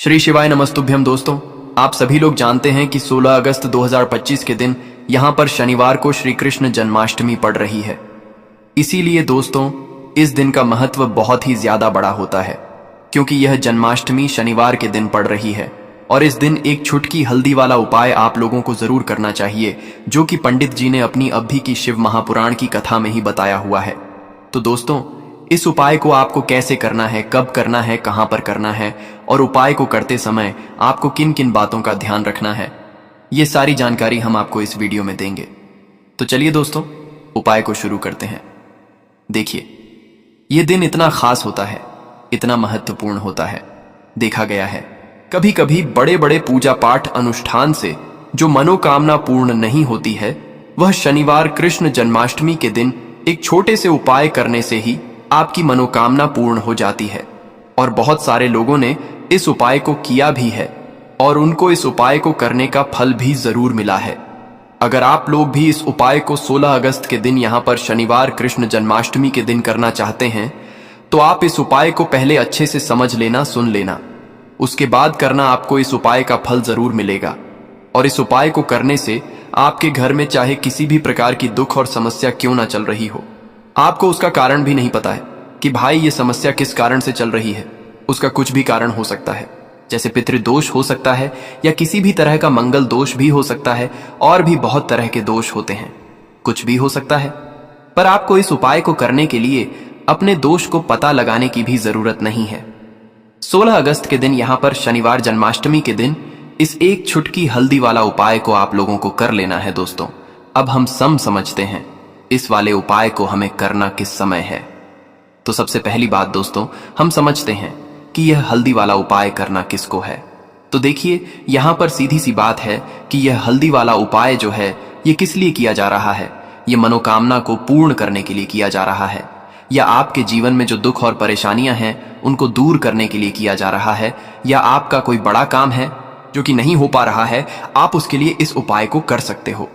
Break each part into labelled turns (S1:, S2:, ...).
S1: श्री शिवाय नमस्तुभ्यम। दोस्तों, आप सभी लोग जानते हैं कि 16 अगस्त 2025 के दिन यहाँ पर शनिवार को श्री कृष्ण जन्माष्टमी पड़ रही है। इसीलिए दोस्तों, इस दिन का महत्व बहुत ही ज्यादा बड़ा होता है, क्योंकि यह जन्माष्टमी शनिवार के दिन पड़ रही है। और इस दिन एक छुटकी हल्दी वाला उपाय आप लोगों को जरूर करना चाहिए, जो कि पंडित जी ने अपनी अभी की शिव महापुराण की कथा में ही बताया हुआ है। तो दोस्तों, इस उपाय को आपको कैसे करना है, कब करना है, कहां पर करना है, और उपाय को करते समय आपको किन किन बातों का ध्यान रखना है, ये सारी जानकारी हम आपको इस वीडियो में देंगे। तो चलिए दोस्तों, उपाय को शुरू करते हैं। देखिए, ये दिन इतना खास होता है, इतना महत्वपूर्ण होता है। देखा गया है कभी कभी बड़े बड़े पूजा पाठ अनुष्ठान से जो मनोकामना पूर्ण नहीं होती है, वह शनिवार कृष्ण जन्माष्टमी के दिन एक छोटे से उपाय करने से ही आपकी मनोकामना पूर्ण हो जाती है। और बहुत सारे लोगों ने इस उपाय को किया भी है और उनको इस उपाय को करने का फल भी जरूर मिला है। अगर आप लोग भी इस उपाय को 16 अगस्त के दिन यहाँ पर शनिवार कृष्ण जन्माष्टमी के दिन करना चाहते हैं, तो आप इस उपाय को पहले अच्छे से समझ लेना, सुन लेना, उसके बाद करना। आपको इस उपाय का फल जरूर मिलेगा। और इस उपाय को करने से आपके घर में चाहे किसी भी प्रकार की दुख और समस्या क्यों ना चल रही हो, आपको उसका कारण भी नहीं पता है कि भाई ये समस्या किस कारण से चल रही है, उसका कुछ भी कारण हो सकता है। जैसे पितृदोष हो सकता है, या किसी भी तरह का मंगल दोष भी हो सकता है, और भी बहुत तरह के दोष होते हैं, कुछ भी हो सकता है। पर आपको इस उपाय को करने के लिए अपने दोष को पता लगाने की भी जरूरत नहीं है। 16 अगस्त के दिन यहाँ पर शनिवार जन्माष्टमी के दिन इस एक छुटकी हल्दी वाला उपाय को आप लोगों को कर लेना है। दोस्तों, अब हम समझते हैं इस वाले उपाय को हमें करना किस समय है। तो सबसे पहली बात दोस्तों, हम समझते हैं कि यह हल्दी वाला उपाय करना किसको है। तो देखिए, यहां पर सीधी सी बात है कि यह हल्दी वाला उपाय जो है, ये किस लिए किया जा रहा है। ये मनोकामना को पूर्ण करने के लिए किया जा रहा है, या आपके जीवन में जो दुख और परेशानियां हैं उनको दूर करने के लिए किया जा रहा है, या आपका कोई बड़ा काम है जो कि नहीं हो पा रहा है, आप उसके लिए इस उपाय को कर सकते हो।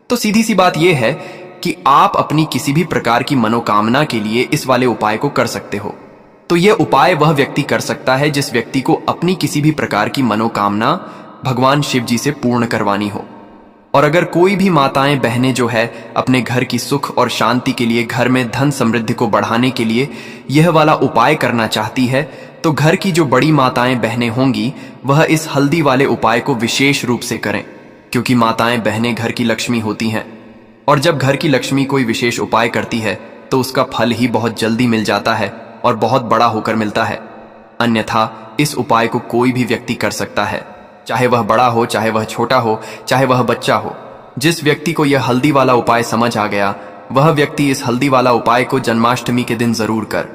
S1: तो सीधी सी बात यह है कि आप अपनी किसी भी प्रकार की मनोकामना के लिए इस वाले उपाय को कर सकते हो। तो यह उपाय वह व्यक्ति कर सकता है जिस व्यक्ति को अपनी किसी भी प्रकार की मनोकामना भगवान शिव जी से पूर्ण करवानी हो। और अगर कोई भी माताएं बहनें जो है अपने घर की सुख और शांति के लिए, घर में धन समृद्धि को बढ़ाने के लिए यह वाला उपाय करना चाहती है, तो घर की जो बड़ी माताएं बहनें होंगी वह इस हल्दी वाले उपाय को विशेष रूप से करें, क्योंकि माताएं बहनें घर की लक्ष्मी होती हैं। और जब घर की लक्ष्मी कोई विशेष उपाय करती है तो उसका फल ही बहुत जल्दी मिल जाता है और बहुत बड़ा होकर मिलता है। अन्यथा इस उपाय को कोई भी व्यक्ति कर सकता है, चाहे वह बड़ा हो, चाहे वह छोटा हो, चाहे वह बच्चा हो। जिस व्यक्ति को यह हल्दी वाला उपाय समझ आ गया, वह व्यक्ति इस हल्दी वाला उपाय को जन्माष्टमी के दिन जरूर कर,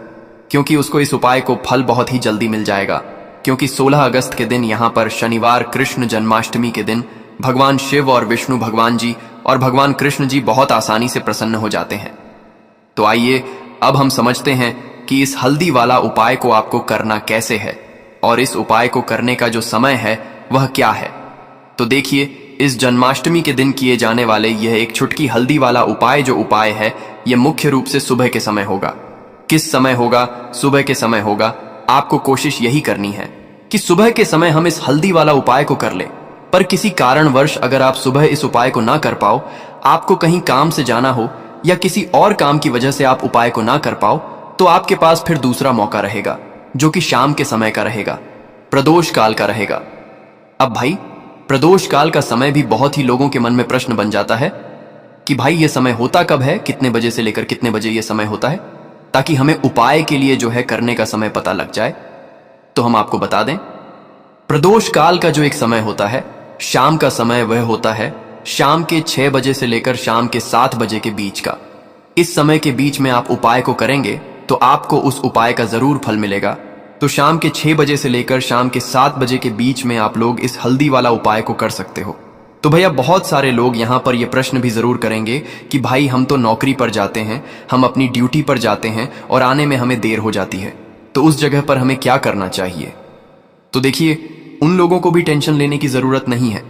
S1: क्योंकि उसको इस उपाय को फल बहुत ही जल्दी मिल जाएगा। क्योंकि 16 अगस्त के दिन यहाँ पर शनिवार कृष्ण जन्माष्टमी के दिन भगवान शिव और विष्णु भगवान जी और भगवान कृष्ण जी बहुत आसानी से प्रसन्न हो जाते हैं। तो आइए अब हम समझते हैं कि इस हल्दी वाला उपाय को आपको करना कैसे है, और इस उपाय को करने का जो समय है वह क्या है। तो देखिए, इस जन्माष्टमी के दिन किए जाने वाले यह एक छुटकी हल्दी वाला उपाय जो उपाय है, यह मुख्य रूप से सुबह के समय होगा। किस समय होगा? सुबह के समय होगा। आपको कोशिश यही करनी है कि सुबह के समय हम इस हल्दी वाला उपाय को कर लें। पर किसी कारणवश अगर आप सुबह इस उपाय को ना कर पाओ, आपको कहीं काम से जाना हो, या किसी और काम की वजह से आप उपाय को ना कर पाओ, तो आपके पास फिर दूसरा मौका रहेगा, जो कि शाम के समय का रहेगा, प्रदोष काल का रहेगा। अब भाई, प्रदोष काल का समय भी बहुत ही लोगों के मन में प्रश्न बन जाता है कि भाई ये समय होता कब है, कितने बजे से लेकर कितने बजे ये समय होता है, ताकि हमें उपाय के लिए जो है करने का समय पता लग जाए। तो हम आपको बता दें, प्रदोष काल का जो एक समय होता है, शाम का समय, वह होता है शाम के 6 बजे से लेकर शाम के 7 बजे के बीच का। इस समय के बीच में आप उपाय को करेंगे तो आपको उस उपाय का जरूर फल मिलेगा। तो शाम के 6 बजे से लेकर शाम के 7 बजे के बीच में आप लोग इस हल्दी वाला उपाय को कर सकते हो। तो भैया, बहुत सारे लोग यहाँ पर यह प्रश्न भी जरूर करेंगे कि भाई हम तो नौकरी पर जाते हैं, हम अपनी ड्यूटी पर जाते हैं और आने में हमें देर हो जाती है, तो उस जगह पर हमें क्या करना चाहिए। तो देखिए, उन लोगों को भी टेंशन लेने की जरूरत नहीं है।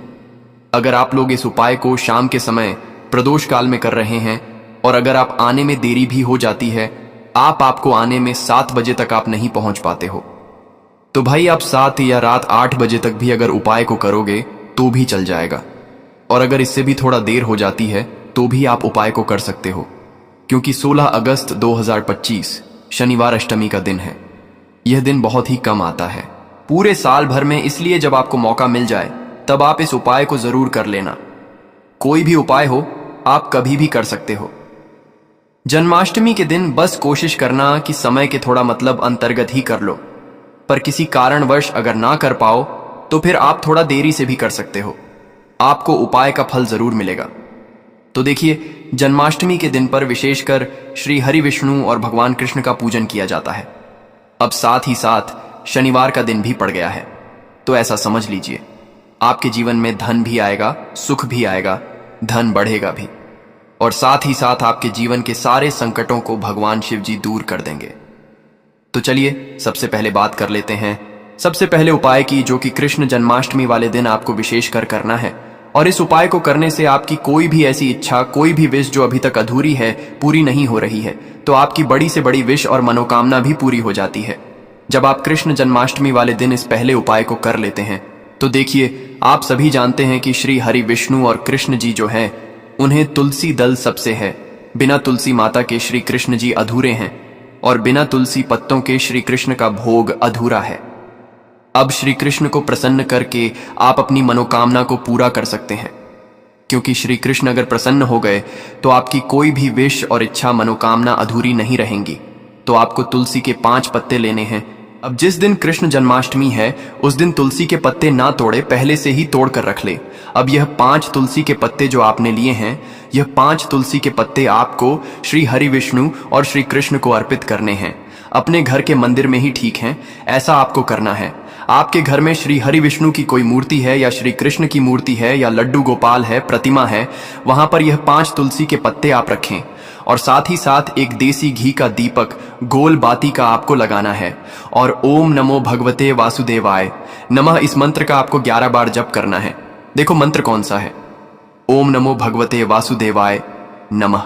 S1: अगर आप लोग इस उपाय को शाम के समय प्रदोष काल में कर रहे हैं, और अगर आप आने में देरी भी हो जाती है, आपको आने में 7 बजे तक आप नहीं पहुंच पाते हो, तो भाई आप 7 या रात 8 बजे तक भी अगर उपाय को करोगे तो भी चल जाएगा। और अगर इससे भी थोड़ा देर हो जाती है तो भी आप उपाय को कर सकते हो, क्योंकि 16 अगस्त 2025 शनिवार अष्टमी का दिन है। यह दिन बहुत ही कम आता है पूरे साल भर में, इसलिए जब आपको मौका मिल जाए तब आप इस उपाय को जरूर कर लेना। कोई भी उपाय हो, आप कभी भी कर सकते हो। जन्माष्टमी के दिन बस कोशिश करना कि समय के थोड़ा मतलब अंतर्गत ही कर लो, पर किसी कारणवश अगर ना कर पाओ तो फिर आप थोड़ा देरी से भी कर सकते हो, आपको उपाय का फल जरूर मिलेगा। तो देखिए, जन्माष्टमी के दिन पर विशेषकर श्री हरि विष्णु और भगवान कृष्ण का पूजन किया जाता है। अब साथ ही साथ शनिवार का दिन भी पड़ गया है, तो ऐसा समझ लीजिए आपके जीवन में धन भी आएगा, सुख भी आएगा, धन बढ़ेगा भी, और साथ ही साथ आपके जीवन के सारे संकटों को भगवान शिव जी दूर कर देंगे। तो चलिए सबसे पहले बात कर लेते हैं सबसे पहले उपाय की, जो कि कृष्ण जन्माष्टमी वाले दिन आपको विशेषकर करना है। और इस उपाय को करने से आपकी कोई भी ऐसी इच्छा, कोई भी विश जो अभी तक अधूरी है, पूरी नहीं हो रही है, तो आपकी बड़ी से बड़ी विश और मनोकामना भी पूरी हो जाती है जब आप कृष्ण जन्माष्टमी वाले दिन इस पहले उपाय को कर लेते हैं। तो देखिए, आप सभी जानते हैं कि श्री हरि विष्णु और कृष्ण जी जो हैं, उन्हें तुलसी दल सबसे है। बिना तुलसी माता के श्री कृष्ण जी अधूरे हैं, और बिना तुलसी पत्तों के श्री कृष्ण का भोग अधूरा है। अब श्री कृष्ण को प्रसन्न करके आप अपनी मनोकामना को पूरा कर सकते हैं, क्योंकि श्री कृष्ण अगर प्रसन्न हो गए तो आपकी कोई भी विश और इच्छा, मनोकामना अधूरी नहीं रहेंगी। तो आपको तुलसी के 5 पत्ते लेने हैं। अब जिस दिन कृष्ण जन्माष्टमी है उस दिन तुलसी के पत्ते ना तोड़े, पहले से ही तोड़ कर रख ले। अब यह 5 तुलसी के पत्ते जो आपने लिए हैं, यह 5 तुलसी के पत्ते आपको श्री हरि विष्णु और श्री कृष्ण को अर्पित करने हैं। अपने घर के मंदिर में ही ठीक है, ऐसा आपको करना है। आपके घर में श्री हरि विष्णु की कोई मूर्ति है या श्री कृष्ण की मूर्ति है या लड्डू गोपाल है, प्रतिमा है, वहां पर यह 5 तुलसी के पत्ते आप रखें। और साथ ही साथ एक देसी घी का दीपक गोल बाती का आपको लगाना है, और ओम नमो भगवते वासुदेवाय नमः इस मंत्र का आपको 11 बार जप करना है। देखो मंत्र कौन सा है, ओम नमो भगवते वासुदेवाय नमः।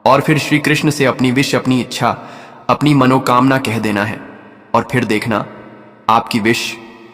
S1: और फिर श्री कृष्ण से अपनी विश, अपनी इच्छा, अपनी मनोकामना कह देना है। और फिर देखना आपकी विश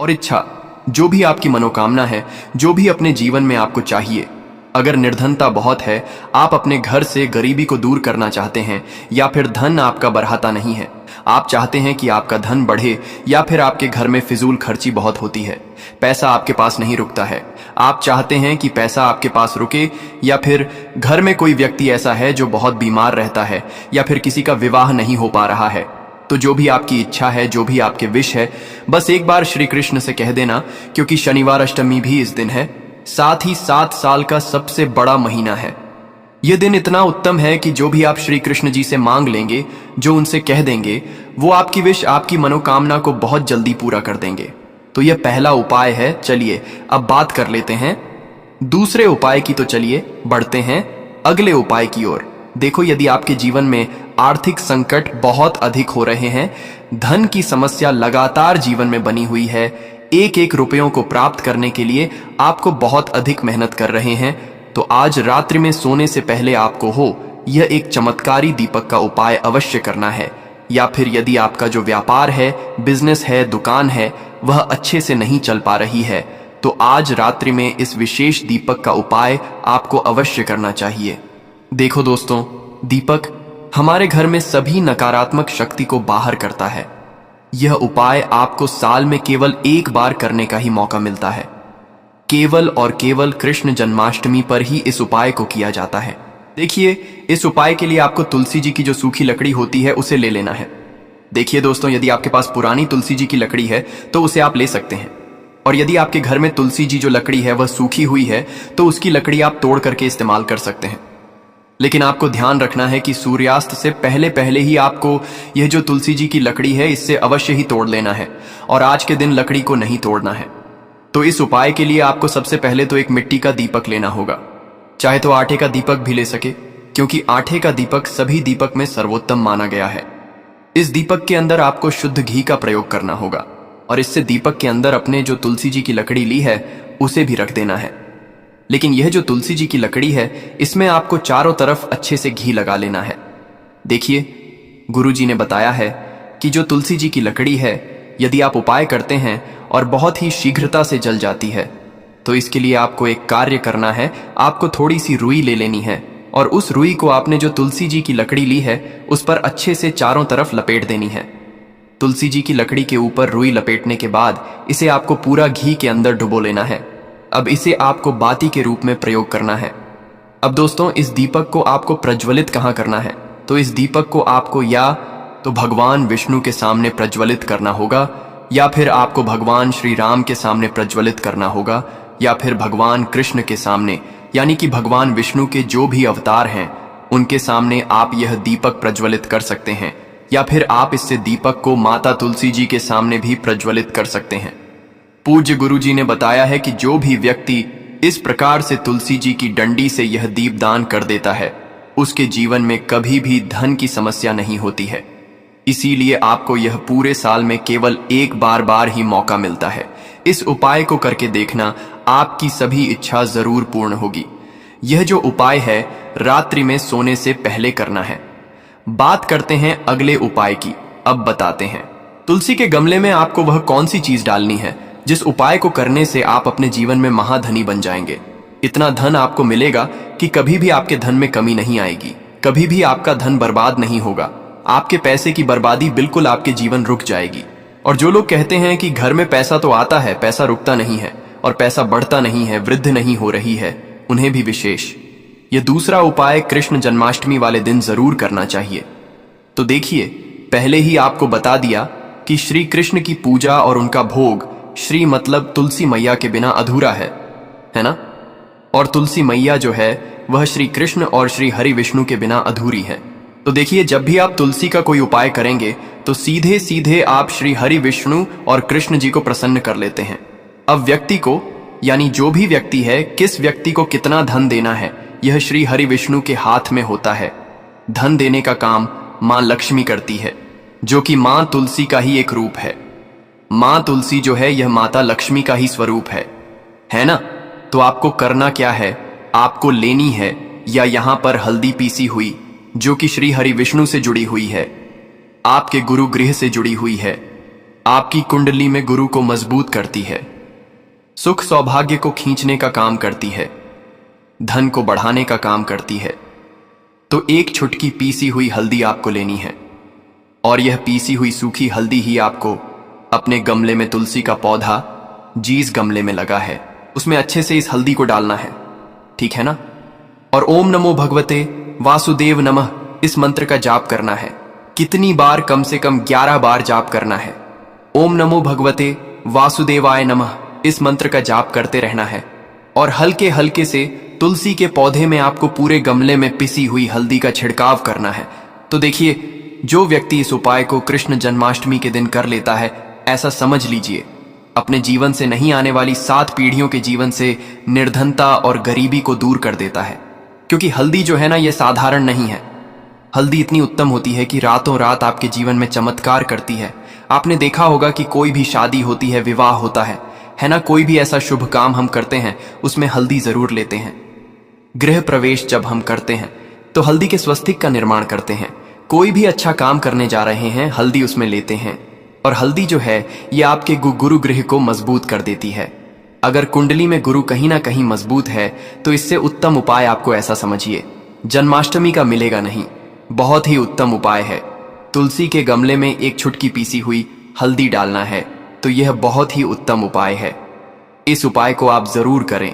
S1: और इच्छा, जो भी आपकी मनोकामना है, जो भी अपने जीवन में आपको चाहिए, अगर निर्धनता बहुत है, आप अपने घर से गरीबी को दूर करना चाहते हैं, या फिर धन आपका बढ़ाता नहीं है, आप चाहते हैं कि आपका धन बढ़े, या फिर आपके घर में फिजूल खर्ची बहुत होती है, पैसा आपके पास नहीं रुकता है, आप चाहते हैं कि पैसा आपके पास रुके, या फिर घर में कोई व्यक्ति ऐसा है जो बहुत बीमार रहता है, या फिर किसी का विवाह नहीं हो पा रहा है, तो जो भी आपकी इच्छा है, जो भी आपके विश है, बस एक बार श्री कृष्ण से कह देना, क्योंकि शनिवार अष्टमी भी इस दिन है। साथ ही 7 साल का सबसे बड़ा महीना है। यह दिन इतना उत्तम है कि जो भी आप श्री कृष्ण जी से मांग लेंगे, जो उनसे कह देंगे, वो आपकी विश, आपकी मनोकामना को बहुत जल्दी पूरा कर देंगे। तो यह पहला उपाय है। चलिए अब बात कर लेते हैं दूसरे उपाय की। तो चलिए बढ़ते हैं अगले उपाय की ओर। देखो, यदि आपके जीवन में आर्थिक संकट बहुत अधिक हो रहे हैं, धन की समस्या लगातार जीवन में बनी हुई है, एक एक रुपयों को प्राप्त करने के लिए आपको बहुत अधिक मेहनत कर रहे हैं, तो आज रात्रि में सोने से पहले आपको यह एक चमत्कारी दीपक का उपाय अवश्य करना है। या फिर यदि आपका जो व्यापार है, बिजनेस है, दुकान है, वह अच्छे से नहीं चल पा रही है, तो आज रात्रि में इस विशेष दीपक का उपाय आपको अवश्य करना चाहिए। देखो दोस्तों, दीपक हमारे घर में सभी नकारात्मक शक्ति को बाहर करता है। यह उपाय आपको साल में केवल एक बार करने का ही मौका मिलता है। केवल और केवल कृष्ण जन्माष्टमी पर ही इस उपाय को किया जाता है। देखिए, इस उपाय के लिए आपको तुलसी जी की जो सूखी लकड़ी होती है उसे ले लेना है। देखिए दोस्तों, यदि आपके पास पुरानी तुलसी जी की लकड़ी है तो उसे आप ले सकते हैं, और यदि आपके घर में तुलसी जी जो लकड़ी है वह सूखी हुई है तो उसकी लकड़ी आप तोड़ करके इस्तेमाल कर सकते हैं। लेकिन आपको ध्यान रखना है कि सूर्यास्त से पहले पहले ही आपको यह जो तुलसी जी की लकड़ी है इससे अवश्य ही तोड़ लेना है, और आज के दिन लकड़ी को नहीं तोड़ना है। तो इस उपाय के लिए आपको सबसे पहले तो एक मिट्टी का दीपक लेना होगा, चाहे तो आटे का दीपक भी ले सके, क्योंकि आटे का दीपक सभी दीपक में सर्वोत्तम माना गया है। इस दीपक के अंदर आपको शुद्ध घी का प्रयोग करना होगा, और इससे दीपक के अंदर अपने जो तुलसी जी की लकड़ी ली है उसे भी रख देना है। लेकिन यह जो तुलसी जी की लकड़ी है, इसमें आपको चारों तरफ अच्छे से घी लगा लेना है। देखिए, गुरु जी ने बताया है कि जो तुलसी जी की लकड़ी है यदि आप उपाय करते हैं और बहुत ही शीघ्रता से जल जाती है, तो इसके लिए आपको एक कार्य करना है। आपको थोड़ी सी रुई ले लेनी है और उस रुई को आपने जो तुलसी जी की लकड़ी ली है उस पर अच्छे से चारों तरफ लपेट देनी है। तुलसी जी की लकड़ी के ऊपर रुई लपेटने के बाद इसे आपको पूरा घी के अंदर डुबो लेना है। अब इसे आपको बाती के रूप में प्रयोग करना है। अब दोस्तों, इस दीपक को आपको प्रज्वलित कहाँ करना है? तो इस दीपक को आपको या तो भगवान विष्णु के सामने प्रज्वलित करना होगा, या फिर आपको भगवान श्री राम के सामने प्रज्वलित करना होगा, या फिर भगवान कृष्ण के सामने, यानी कि भगवान विष्णु के जो भी अवतार हैं उनके सामने आप यह दीपक प्रज्वलित कर सकते हैं। या फिर आप इससे दीपक को माता तुलसी जी के सामने भी प्रज्वलित कर सकते हैं। पूज्य गुरु जी ने बताया है कि जो भी व्यक्ति इस प्रकार से तुलसी जी की डंडी से यह दीप दान कर देता है, उसके जीवन में कभी भी धन की समस्या नहीं होती है। इसीलिए आपको यह पूरे साल में केवल एक बार ही मौका मिलता है। इस उपाय को करके देखना, आपकी सभी इच्छा जरूर पूर्ण होगी। यह जो उपाय है रात्रि में सोने से पहले करना है। बात करते हैं अगले उपाय की। अब बताते हैं तुलसी के गमले में आपको वह कौन सी चीज डालनी है जिस उपाय को करने से आप अपने जीवन में महाधनी बन जाएंगे। इतना धन आपको मिलेगा कि कभी भी आपके धन में कमी नहीं आएगी, कभी भी आपका धन बर्बाद नहीं होगा। आपके पैसे की बर्बादी बिल्कुल आपके जीवन रुक जाएगी। और जो लोग कहते हैं कि घर में पैसा तो आता है, पैसा रुकता नहीं है और पैसा बढ़ता नहीं है, वृद्धि नहीं हो रही है, उन्हें भी विशेष यह दूसरा उपाय कृष्ण जन्माष्टमी वाले दिन जरूर करना चाहिए। तो देखिए, पहले ही आपको बता दिया कि श्री कृष्ण की पूजा और उनका भोग, श्री मतलब तुलसी मैया के बिना अधूरा है ना? और तुलसी मैया जो है वह श्री कृष्ण और श्री हरि विष्णु के बिना अधूरी है। तो देखिए, जब भी आप तुलसी का कोई उपाय करेंगे तो सीधे सीधे आप श्री हरि विष्णु और कृष्ण जी को प्रसन्न कर लेते हैं। अब व्यक्ति को, यानी जो भी व्यक्ति है, किस व्यक्ति को कितना धन देना है, यह श्री हरि विष्णु के हाथ में होता है। धन देने का काम मां लक्ष्मी करती है, जो कि मां तुलसी का ही एक रूप है। मां तुलसी जो है यह माता लक्ष्मी का ही स्वरूप है ना? तो आपको करना क्या है, आपको लेनी है या यहां पर हल्दी पीसी हुई जो कि श्री हरि विष्णु से जुड़ी हुई है, आपके गुरु गृह से जुड़ी हुई है, आपकी कुंडली में गुरु को मजबूत करती है, सुख सौभाग्य को खींचने का काम करती है, धन को बढ़ाने का काम करती है। तो एक छुटकी पीसी हुई हल्दी आपको लेनी है और यह पीसी हुई सूखी हल्दी ही आपको अपने गमले में, तुलसी का पौधा जिस गमले में लगा है उसमें अच्छे से इस हल्दी को डालना है, ठीक है ना? और ओम नमो भगवते वासुदेव नमः इस मंत्र का जाप करना है। कितनी बार? कम से कम 11 बार जाप करना है। ओम नमो भगवते वासुदेवाय नमः इस मंत्र का जाप करते रहना है और हल्के हल्के से तुलसी के पौधे में आपको पूरे गमले में पिसी हुई हल्दी का छिड़काव करना है। तो देखिए, जो व्यक्ति इस उपाय को कृष्ण जन्माष्टमी के दिन कर लेता है, ऐसा समझ लीजिए अपने जीवन से नहीं आने वाली 7 पीढ़ियों के जीवन से निर्धनता और गरीबी को दूर कर देता है। क्योंकि हल्दी जो है ना, यह साधारण नहीं है। हल्दी इतनी उत्तम होती है कि रातों रात आपके जीवन में चमत्कार करती है। आपने देखा होगा कि कोई भी शादी होती है, विवाह होता है ना? कोई भी ऐसा शुभ काम हम करते हैं उसमें हल्दी जरूर लेते हैं। गृह प्रवेश जब हम करते हैं तो हल्दी के स्वस्तिक का निर्माण करते हैं। कोई भी अच्छा काम करने जा रहे हैं, हल्दी उसमें लेते हैं। और हल्दी जो है ये आपके गुरु गृह को मजबूत कर देती है। अगर कुंडली में गुरु कहीं ना कहीं मजबूत है तो इससे उत्तम उपाय आपको ऐसा समझिए जन्माष्टमी का मिलेगा नहीं। बहुत ही उत्तम उपाय है। तुलसी के गमले में एक छुटकी पीसी हुई हल्दी डालना है, तो यह बहुत ही उत्तम उपाय है। इस उपाय को आप जरूर करें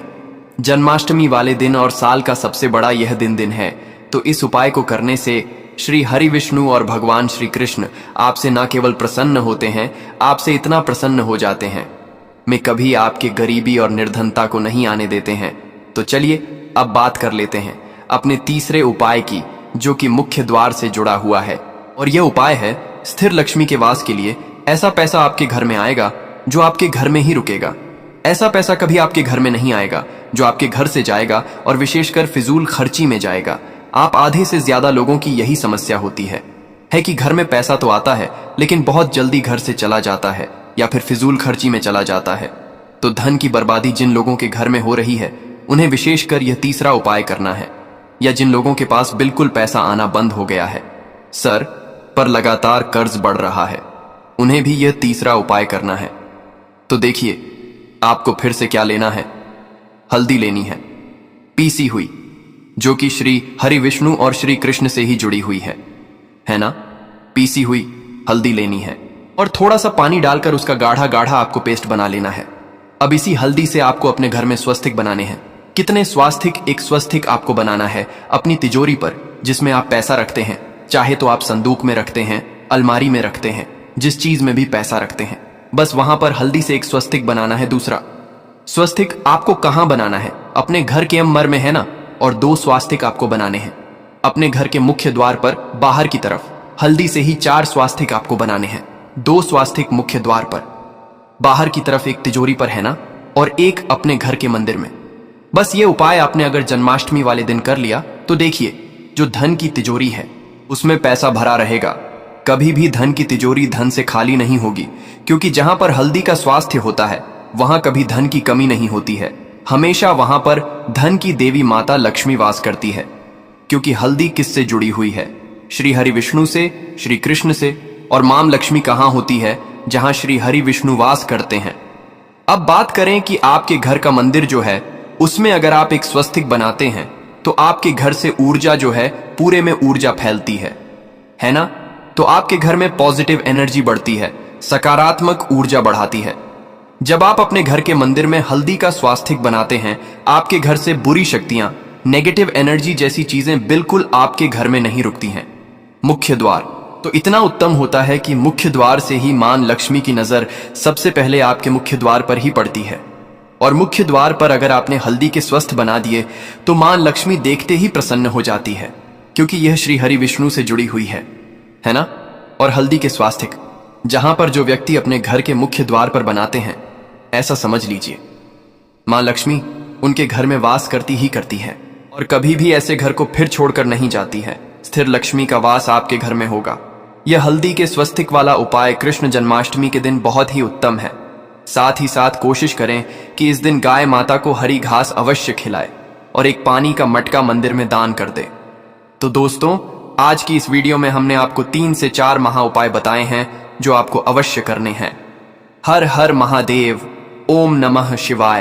S1: जन्माष्टमी वाले दिन, और साल का सबसे बड़ा यह दिन है। तो इस उपाय को करने से श्री हरि विष्णु और भगवान श्री कृष्ण आपसे न केवल प्रसन्न होते हैं, आपसे इतना प्रसन्न हो जाते हैं, मैं कभी आपके गरीबी और निर्धनता को नहीं आने देते हैं। तो चलिए अब बात कर लेते हैं अपने तीसरे उपाय की, जो कि मुख्य द्वार से जुड़ा हुआ है। और यह उपाय है स्थिर लक्ष्मी के वास के लिए। ऐसा पैसा आपके घर में आएगा जो आपके घर में ही रुकेगा। ऐसा पैसा कभी आपके घर में नहीं आएगा जो आपके घर से जाएगा और विशेषकर फिजूल खर्ची में जाएगा। आप आधे से ज्यादा लोगों की यही समस्या होती है कि घर में पैसा तो आता है लेकिन बहुत जल्दी घर से चला जाता है या फिर फिजूल खर्ची में चला जाता है। तो धन की बर्बादी जिन लोगों के घर में हो रही है उन्हें विशेषकर यह तीसरा उपाय करना है। या जिन लोगों के पास बिल्कुल पैसा आना बंद हो गया है, सर पर लगातार कर्ज बढ़ रहा है, उन्हें भी यह तीसरा उपाय करना है। तो देखिए, आपको फिर से क्या लेना है। हल्दी लेनी है, पीसी हुई, जो कि श्री हरि विष्णु और श्री कृष्ण से ही जुड़ी हुई है ना। पीसी हुई हल्दी लेनी है और थोड़ा सा पानी डालकर उसका गाढ़ा गाढ़ा आपको पेस्ट बना लेना है। अब इसी हल्दी से आपको अपने घर में स्वस्तिक बनाने हैं। कितने स्वास्तिक? एक स्वस्तिक आपको बनाना है अपनी तिजोरी पर, जिसमें आप पैसा रखते हैं। चाहे तो आप संदूक में रखते हैं, अलमारी में रखते हैं, जिस चीज में भी पैसा रखते हैं, बस वहां पर हल्दी से एक स्वस्तिक बनाना है। दूसरा स्वस्तिक आपको कहां बनाना है? अपने घर के अंदर में, है ना। और 2 स्वास्तिक आपको बनाने हैं अपने घर के मुख्य द्वार पर बाहर की तरफ। हल्दी से ही 4 स्वास्तिक आपको बनाने हैं। 2 स्वास्तिक मुख्य द्वार पर बाहर की तरफ, एक तिजोरी पर, है ना, और एक अपने घर के मंदिर में। बस ये उपाय आपने अगर जन्माष्टमी वाले दिन कर लिया तो देखिए, जो धन की तिजोरी है उसमें पैसा भरा रहेगा। कभी भी धन की तिजोरी धन से खाली नहीं होगी, क्योंकि जहां पर हल्दी का स्वास्थ्य होता है वहां कभी धन की कमी नहीं होती है। हमेशा वहां पर धन की देवी माता लक्ष्मी वास करती है, क्योंकि हल्दी किससे जुड़ी हुई है? श्री हरि विष्णु से, श्री कृष्ण से। और मां लक्ष्मी कहां होती है? जहां श्री हरि विष्णु वास करते हैं। अब बात करें कि आपके घर का मंदिर जो है उसमें अगर आप एक स्वस्तिक बनाते हैं तो आपके घर से ऊर्जा जो है, पूरे में ऊर्जा फैलती है ना। तो आपके घर में पॉजिटिव एनर्जी बढ़ती है, सकारात्मक ऊर्जा बढ़ाती है। जब आप अपने घर के मंदिर में हल्दी का स्वास्तिक बनाते हैं, आपके घर से बुरी शक्तियां, नेगेटिव एनर्जी जैसी चीजें बिल्कुल आपके घर में नहीं रुकती हैं। मुख्य द्वार तो इतना उत्तम होता है कि मुख्य द्वार से ही मां लक्ष्मी की नजर सबसे पहले आपके मुख्य द्वार पर ही पड़ती है। और मुख्य द्वार पर अगर आपने हल्दी के स्वस्थ बना दिए तो मां लक्ष्मी देखते ही प्रसन्न हो जाती है, क्योंकि यह श्री हरि विष्णु से जुड़ी हुई है ना। और हल्दी के स्वास्तिक जहां पर जो व्यक्ति अपने घर के मुख्य द्वार पर बनाते हैं, ऐसा समझ लीजिए मां लक्ष्मी उनके घर में वास करती ही करती है और कभी भी ऐसे घर को फिर छोड़कर नहीं जाती है। स्थिर लक्ष्मी का वास आपके घर में होगा। यह हल्दी के स्वस्तिक वाला उपाय कृष्ण जन्माष्टमी के दिन बहुत ही उत्तम है। साथ ही साथ कोशिश करें कि इस दिन गाय माता को हरी घास अवश्य खिलाए और एक पानी का मटका मंदिर में दान कर दे। तो दोस्तों, आज की इस वीडियो में हमने आपको 3 से 4 महा उपाय बताए हैं जो आपको अवश्य करने हैं। हर हर महादेव, ओम नमः शिवाय।